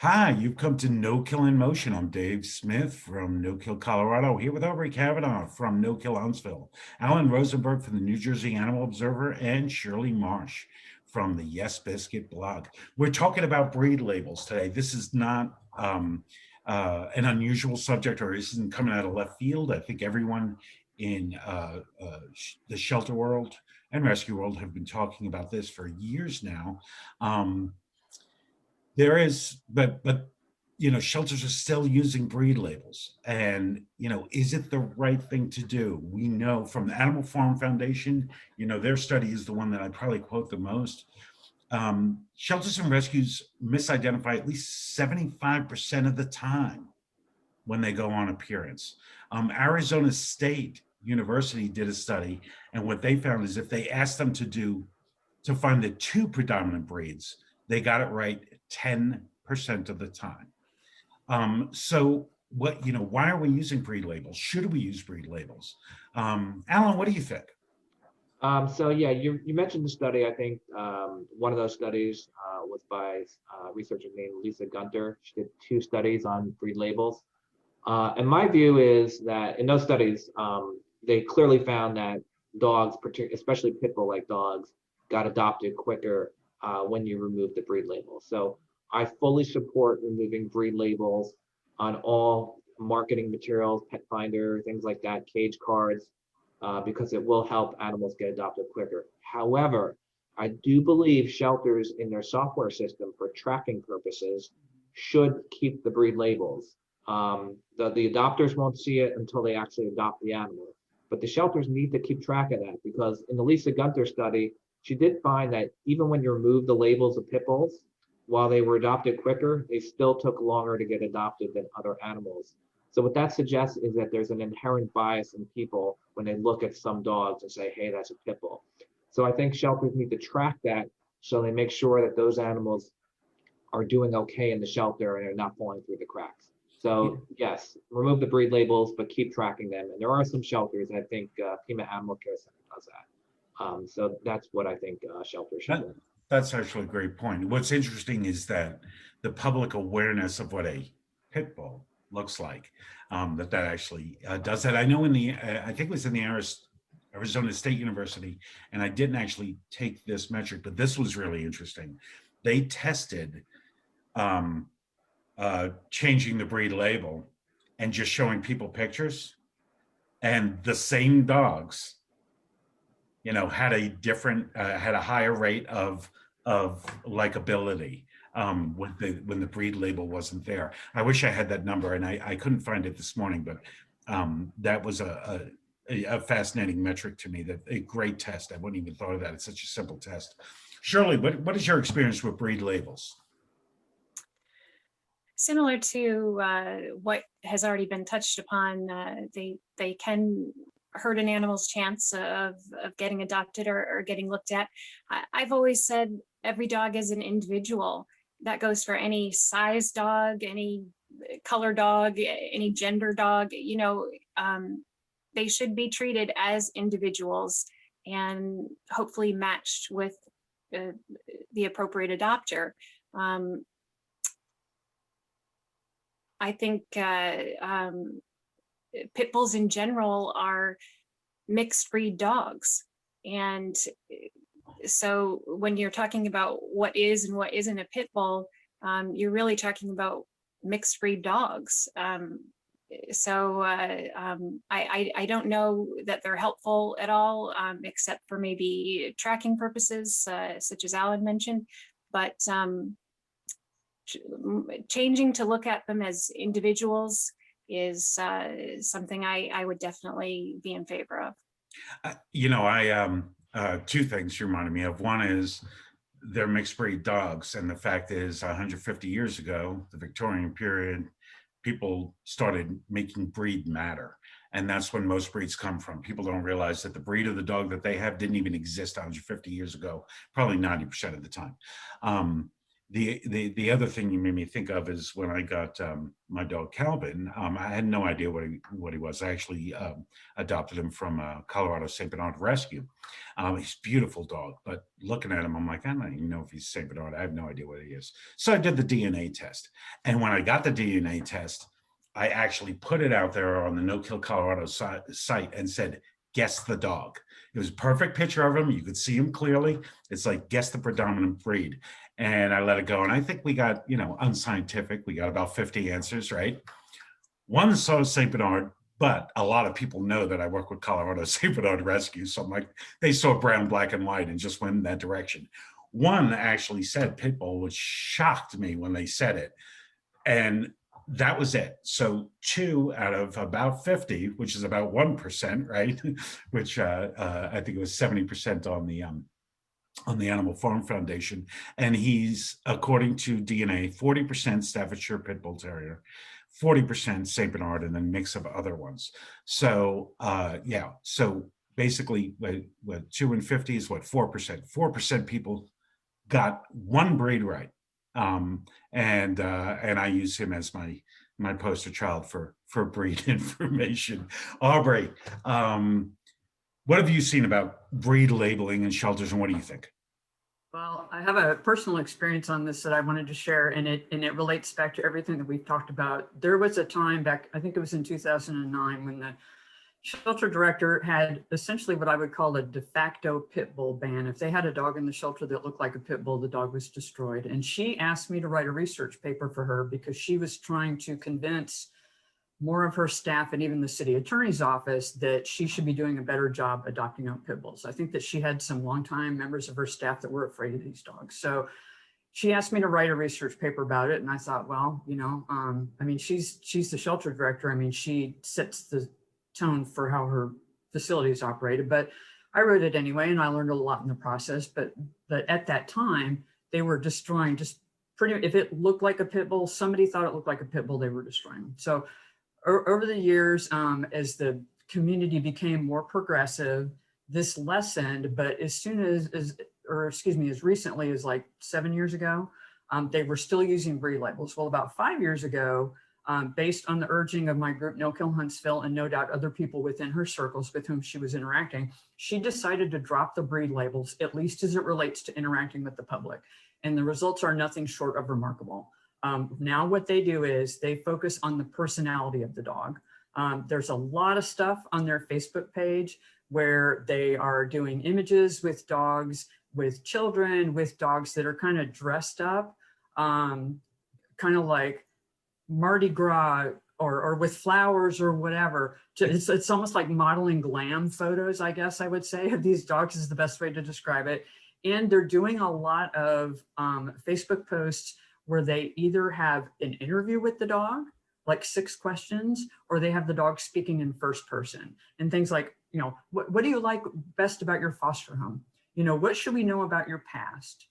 Hi, you've come to No Kill in Motion. I'm Dave Smith from No Kill, Colorado, here with Aubrie Kavanaugh from No Kill Huntsville, Alan Rosenberg from the New Jersey Animal Observer, and Shirley Marsh from the Yes Biscuit blog. We're talking about breed labels today. This is not an unusual subject, or isn't coming out of left field. I think everyone in the shelter world and rescue world have been talking about this for years now. Um, there is, but shelters are still using breed labels, and is it the right thing to do? We know from the Animal Farm Foundation, their study is the one that I probably quote the most. Shelters and rescues misidentify at least 75% of the time when they go on appearance. Arizona State University did a study, and what they found is if they asked them to find the two predominant breeds, they got it right 10% of the time. So why are we using breed labels? Should we use breed labels? Alan, what do you think? So yeah, you mentioned the study. I think one of those studies was by a researcher named Lisa Gunter. She did two studies on breed labels. And my view is that in those studies, they clearly found that dogs, especially pit bull-like dogs, got adopted quicker when you remove the breed label. So I fully support removing breed labels on all marketing materials, pet finder, things like that, cage cards, because it will help animals get adopted quicker. However, I do believe shelters in their software system for tracking purposes should keep the breed labels. The adopters won't see it until they actually adopt the animal. But the shelters need to keep track of that because in the Lisa Gunter study, she did find that even when you remove the labels of pit bulls, while they were adopted quicker, they still took longer to get adopted than other animals. So what that suggests is that there's an inherent bias in people when they look at some dogs and say, hey, that's a pit bull. So I think shelters need to track that so they make sure that those animals are doing okay in the shelter and are not falling through the cracks. So yes, remove the breed labels, but keep tracking them. And there are some shelters, I think Pima Animal Care Center does that. So that's what I think shelters should That, do. that's actually a great point. What's interesting is that the public awareness of what a pit bull looks like, that actually does that. I know I think it was in the Arizona State University, and I didn't actually take this metric, but this was really interesting. They tested um, changing the breed label and just showing people pictures, and the same dogs had had a higher rate of likability when the breed label wasn't there. I wish I had that number, and I couldn't find it this morning, but that was a fascinating metric to me. That a great test. I wouldn't even thought of that. It's such a simple test. Shirley, what is your experience with breed labels? Similar to what has already been touched upon, they can hurt an animal's chance of getting adopted or getting looked at. I've always said every dog is an individual. That goes for any size dog, any color dog, any gender dog. They should be treated as individuals and hopefully matched with the appropriate adopter. I think pit bulls in general are mixed breed dogs. And so when you're talking about what is and what isn't a pit bull, you're really talking about mixed breed dogs. I don't know that they're helpful at all, except for maybe tracking purposes, such as Alan mentioned. But changing to look at them as individuals is something I would definitely be in favor of. Two things you reminded me of. One is they're mixed breed dogs, and the fact is 150 years ago, the Victorian period, people started making breed matter, and that's when most breeds come from. People don't realize that the breed of the dog that they have didn't even exist 150 years ago, probably 90% of the time. The other thing you made me think of is when I got my dog Calvin. I had no idea what he was. I actually adopted him from a Colorado Saint Bernard rescue. He's a beautiful dog, but looking at him, I'm like, I don't even know if he's Saint Bernard. I have no idea what he is. So I did the DNA test, and when I got the DNA test, I actually put it out there on the No Kill Colorado site and said, "Guess the dog." It was a perfect picture of him. You could see him clearly. It's like, guess the predominant breed. And I let it go. And I think we got, unscientific. We got about 50 answers, right? One saw St. Bernard, but a lot of people know that I work with Colorado St. Bernard Rescue. So I'm like, they saw brown, black, and white and just went in that direction. One actually said pit bull, which shocked me when they said it. And that was it. So 2 out of about 50, which is about 1%, right? Which I think it was 70% on the Animal Farm Foundation. And he's, according to DNA, 40% Staffordshire Pit Bull Terrier, 40% St. Bernard, and then mix of other ones. So yeah, so basically what 2 and 50 is what, 4%. 4% people got one breed right. And I use him as my poster child for breed information. Aubrie, what have you seen about breed labeling in shelters, and what do you think? Well, I have a personal experience on this that I wanted to share, and it relates back to everything that we've talked about. There was a time back, I think it was in 2009, when the shelter director had essentially what I would call a de facto pit bull ban. If they had a dog in the shelter that looked like a pit bull, the dog was destroyed. And she asked me to write a research paper for her because she was trying to convince more of her staff and even the city attorney's office that she should be doing a better job adopting out pit bulls. I think that she had some longtime members of her staff that were afraid of these dogs. So she asked me to write a research paper about it. And I thought, well, I mean, she's the shelter director. I mean, she sets the tone for how her facility is operated, but I wrote it anyway, and I learned a lot in the process. But at that time, they were destroying just if it looked like a pit bull, somebody thought it looked like a pit bull, they were destroying. So over the years, as the community became more progressive, this lessened. But as soon as recently as like 7 years ago, they were still using breed labels. Well, about 5 years ago, based on the urging of my group, No Kill Huntsville, and no doubt other people within her circles with whom she was interacting, she decided to drop the breed labels, at least as it relates to interacting with the public. And the results are nothing short of remarkable. Now what they do is they focus on the personality of the dog. There's a lot of stuff on their Facebook page where they are doing images with dogs, with children, with dogs that are kind of dressed up, kind of like Mardi Gras or with flowers or whatever. It's almost like modeling glam photos, I guess I would say, of these dogs is the best way to describe it. And they're doing a lot of Facebook posts where they either have an interview with the dog, like 6 questions, or they have the dog speaking in first person and things like, what do you like best about your foster home? What should we know about your past?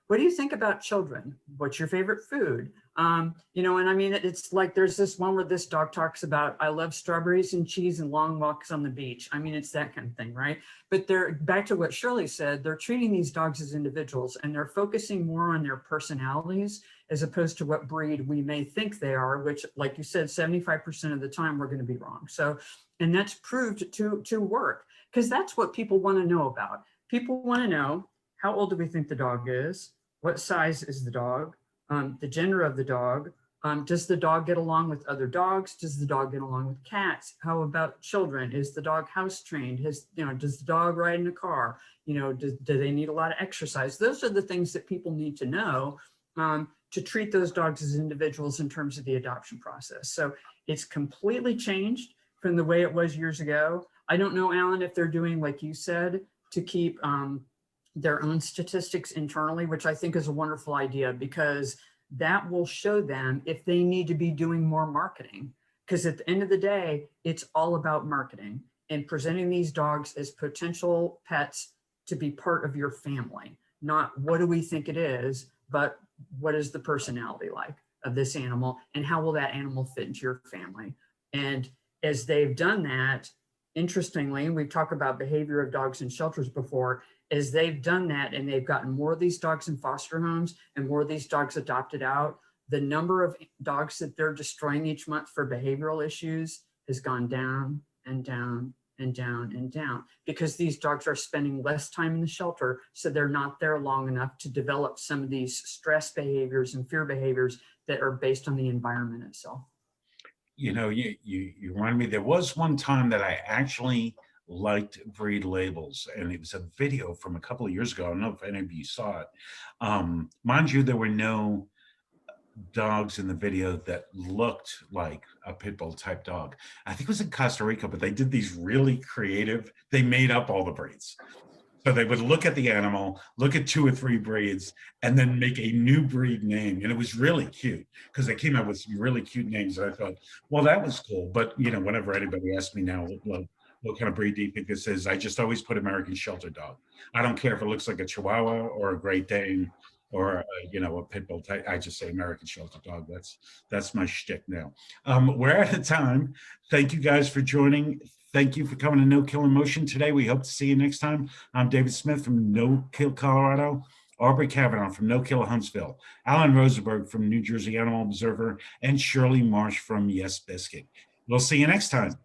What do you think about children? What's your favorite food? And I mean, it's like, there's this one where this dog talks about, I love strawberries and cheese and long walks on the beach. I mean, it's that kind of thing, right? But they're back to what Shirley said, they're treating these dogs as individuals, and they're focusing more on their personalities as opposed to what breed we may think they are, which, like you said, 75% of the time we're going to be wrong. So, and that's proved to work, because that's what people want to know about. People want to know, how old do we think the dog is? What size is the dog? The gender of the dog. Does the dog get along with other dogs? Does the dog get along with cats? How about children? Is the dog house trained? Does the dog ride in a car? Do they need a lot of exercise? Those are the things that people need to know to treat those dogs as individuals in terms of the adoption process. So it's completely changed from the way it was years ago. I don't know, Alan, if they're doing, like you said, to keep their own statistics internally, which I think is a wonderful idea, because that will show them if they need to be doing more marketing. Because at the end of the day, it's all about marketing and presenting these dogs as potential pets to be part of your family. Not what do we think it is, but what is the personality like of this animal, and how will that animal fit into your family? And as they've done that, interestingly, we've talked about behavior of dogs in shelters before, is they've done that and they've gotten more of these dogs in foster homes and more of these dogs adopted out. The number of dogs that they're destroying each month for behavioral issues has gone down and down and down and down, because these dogs are spending less time in the shelter, so they're not there long enough to develop some of these stress behaviors and fear behaviors that are based on the environment itself. You know, you remind me, there was one time that I actually liked breed labels, and it was a video from a couple of years ago. I don't know if any of you saw it. Mind you, there were no dogs in the video that looked like a pit bull type dog. I think it was in Costa Rica, but they did these really creative, they made up all the breeds. So they would look at the animal, look at 2 or 3 breeds, and then make a new breed name. And it was really cute because they came up with some really cute names. And I thought, well, that was cool. But, you know, whenever anybody asks me now, what kind of breed do you think this is? I just always put American Shelter Dog. I don't care if it looks like a Chihuahua or a Great Dane or, you know, a pit bull type. I just say American Shelter Dog. That's my shtick now. We're out of time. Thank you guys for joining. Thank you for coming to No Kill Emotion today. We hope to see you next time. I'm Davyd Smith from No Kill, Colorado. Aubrie Kavanaugh from No Kill Huntsville. Alan Rosenberg from New Jersey Animal Observer. And Shirley Marsh from Yes Biscuit. We'll see you next time.